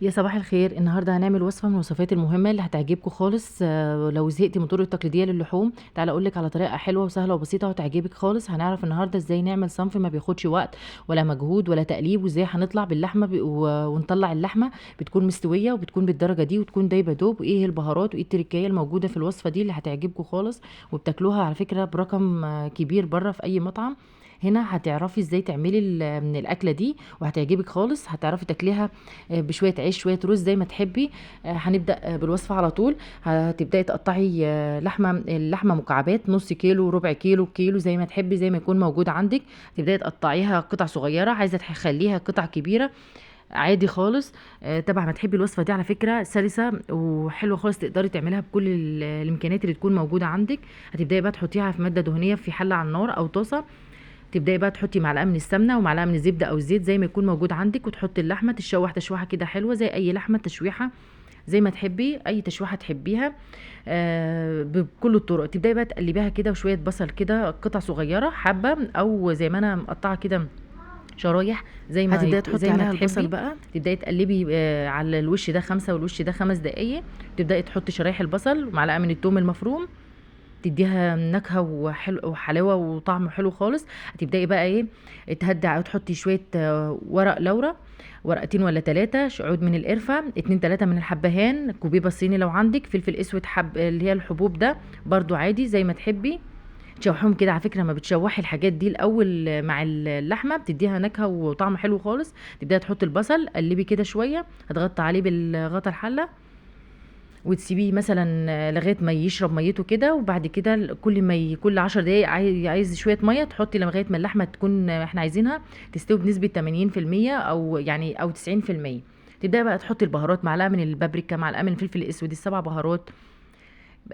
يا صباح الخير. النهارده هنعمل وصفه من الوصفات المهمه اللي هتعجبكم خالص. لو زهقتي من الطرق التقليديه للحوم، تعالى اقول لك على طريقه حلوه وسهله وبسيطه وهتعجبك خالص. هنعرف النهارده ازاي نعمل صنف ما بياخدش وقت ولا مجهود ولا تقليب، وازاي هنطلع باللحمه ونطلع اللحمه بتكون مستويه وبتكون بالدرجه دي وتكون دايبه دوب، وايه البهارات وايه التركيه الموجوده في الوصفه دي اللي هتعجبكم خالص. وبتاكلوها على فكره برقم كبير بره في اي مطعم. هنا هتعرفي ازاي تعملي من الاكله دي وهتعجبك خالص. هتعرفي تاكليها بشويه عيش شويه رز زي ما تحبي. هنبدا بالوصفه على طول. هتبداي تقطعي اللحمه مكعبات، نص كيلو، ربع كيلو، كيلو، زي ما تحبي، زي ما يكون موجود عندك. تبداي تقطعيها قطع صغيره، عايزه تخليها قطع كبيره عادي خالص. طبعا ما تحبي الوصفه دي على فكره سلسه وحلوه خالص، تقدري تعمليها بكل الامكانيات اللي تكون موجوده عندك. هتبداي بقى تحطيها في ماده دهنيه في حله على النار او طاسه. تبداي بقى تحطي معلقه من السمنه ومعلقه من الزبده او الزيت زي ما يكون موجود عندك، وتحطي اللحمه تشوح تشويحه كده حلوه زي اي لحمه تشويحه، زي ما تحبي اي تشويحه تحبيها. بكل الطرق. تبداي بقى تقلبيها كده، وشويه بصل كده قطع صغيره حبه، او زي ما انا مقطعه كده شرايح، هتبداي تحطي زي ما عليها البصل تحبي. بقى. تبداي تقلبي على الوش ده 5 والوش ده 5 دقايق. تبداي تحطي شرايح البصل ومعلقه من الثوم المفروم، تديها نكهه وحلو وحلاوه وطعم حلو خالص. هتبداي بقى ايه، تهدي تحطي شويه ورق لورا، ورقتين ولا 3 عود من القرفه، 2 3 من الحبهان، كوبيبه صيني لو عندك، فلفل اسود حب اللي هي الحبوب ده برضو عادي زي ما تحبي. تشوحيهم كده. على فكره ما بتشوحي الحاجات دي الاول مع اللحمه بتديها نكهه وطعم حلو خالص. تبداي تحطي البصل، قلبي كده شويه، هتغطي عليه بالغطا الحله وتسيبيه مثلا لغايه ما يشرب ميته كده. وبعد كده كل 10 دقايق عايز شويه ميه تحطي لغايه ما اللحمه تكون احنا عايزينها تستوي بنسبه 80% او يعني او 90%. تبداي بقى تحطي البهارات، معلقه من البابريكا، معلقه من الفلفل الاسود السبع بهارات،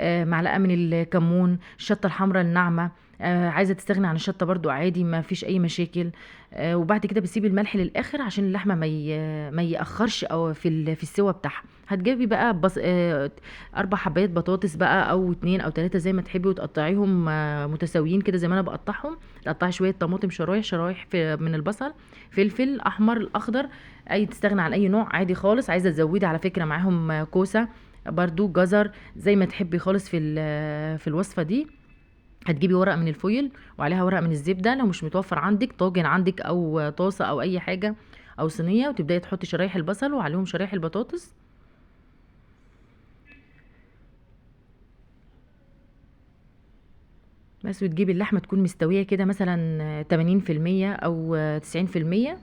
معلقه من الكمون، الشطه الحمراء الناعمه. عايزه تستغني عن الشطه برضو عادي، ما فيش اي مشاكل. وبعد كده بتسيبي الملح للاخر عشان اللحمه ما ياخرش او في السوا بتاعها. هتجيبي بقى 4 حبايات بطاطس بقى او 2 او 3 زي ما تحبي، وتقطعيهم متساويين كده زي ما انا بقطعهم. تقطعي شويه طماطم شرايح شرايح من البصل، فلفل احمر الاخضر، اي تستغني عن اي نوع عادي خالص. عايزه تزودي على فكره معاهم كوسه، برضو جزر، زي ما تحبي خالص في الوصفه دي. هتجيبي ورقه من الفويل وعليها ورقه من الزبده، لو مش متوفر عندك طاجن عندك او طاسه او اي حاجه او صينيه، وتبداي تحطي شرايح البصل وعليهم شرايح البطاطس. بس وتجيبي اللحمه تكون مستويه كده مثلا 80% او 90%،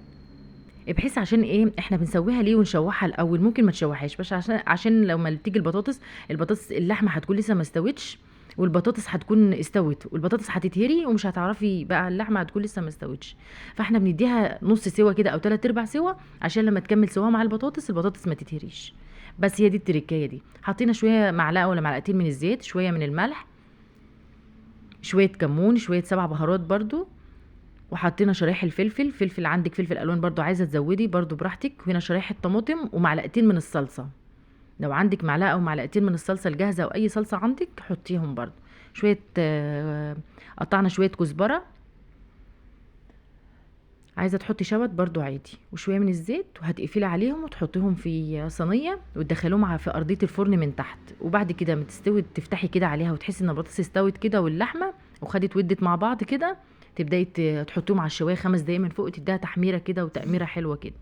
بحيث عشان ايه احنا بنسويها ليه ونشوحها الاول. ممكن ما تشوحهاش بس عشان لما تيجي البطاطس اللحمه هتكون لسه ما استوتش، والبطاطس هتكون استوت، والبطاطس هتتهري ومش هتعرفي بقى، اللحمه هتكون لسه ما استوتش. فاحنا بنديها نص سوا كده او 3/4 سوا عشان لما تكمل سوا مع البطاطس ما تتهريش. بس هي دي التركية دي. حطينا شويه معلقه ولا معلقتين من الزيت، شويه من الملح، شويه كمون، شويه 7 بهارات برضو، وحطينا شرايح الفلفل. فلفل عندك فلفل الوان برضو عايزه تزودي برضو براحتك. وهنا شرايح الطماطم ومعلقتين من الصلصه، لو عندك معلقه او معلقتين من الصلصه الجاهزه او اي صلصه عندك حطيهم برضو. شويه قطعنا شويه كزبره، عايزه تحطي شبت برضو عادي، وشويه من الزيت، وهتقفلي عليهم وتحطيهم في صينيه وتدخلوهم في ارضيه الفرن من تحت. وبعد كده ما تستوي تفتحي كده عليها وتحسي ان البطاطس استوت كده واللحمه وخدت ودت مع بعض كده، تبداي تحطيهم على الشوايه 5 دقايق من فوق، تديها تحميره كده وتقميره حلوه كده.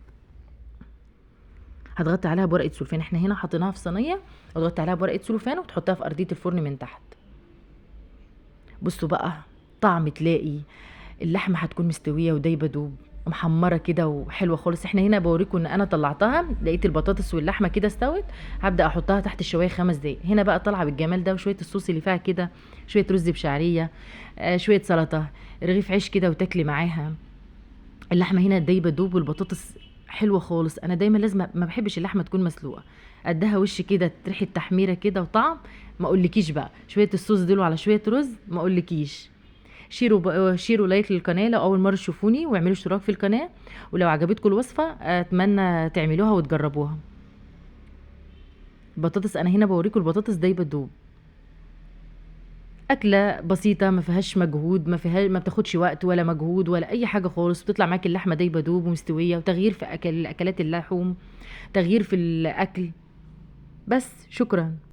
هتغطي عليها بورقه سلوفان، احنا هنا حطيناها في صينيه، وتغطي عليها بورقه سلوفان وتحطها في ارضيه الفرن من تحت. بصوا بقى، طعم تلاقي اللحمه هتكون مستويه ودايبه دوب محمره كده وحلوه خالص. احنا هنا بوريكم ان انا طلعتها لقيت البطاطس واللحمه كده استوت، هبدا احطها تحت الشوايه 5 دقايق. هنا بقى طالعه بالجمال ده، وشويه الصوص اللي فيها كده، شويه رز بشعريه، شويه سلطه، رغيف عيش كده وتاكلي معاها. اللحمه هنا دايبه دوب والبطاطس حلوه خالص. انا دايما لازم، ما بحبش اللحمه تكون مسلوقه، ادها وش كده ريحه تحميره كده وطعم. ما اقولكيش بقى شويه الصوص دول على شويه رز، ما اقولكيش. شيروا لايك للقناه لو اول مره تشوفوني، واعملوا اشتراك في القناه. ولو عجبتكم الوصفه اتمنى تعملوها وتجربوها. البطاطس انا هنا بوريكم البطاطس دايبه دوب. اكله بسيطه ما فيهاش مجهود، ما بتاخدش وقت ولا مجهود ولا اي حاجه خالص، بتطلع معاكي اللحمه دايبه دوب ومستويه، وتغيير في اكلات اللحوم، تغيير في الاكل. بس شكرا.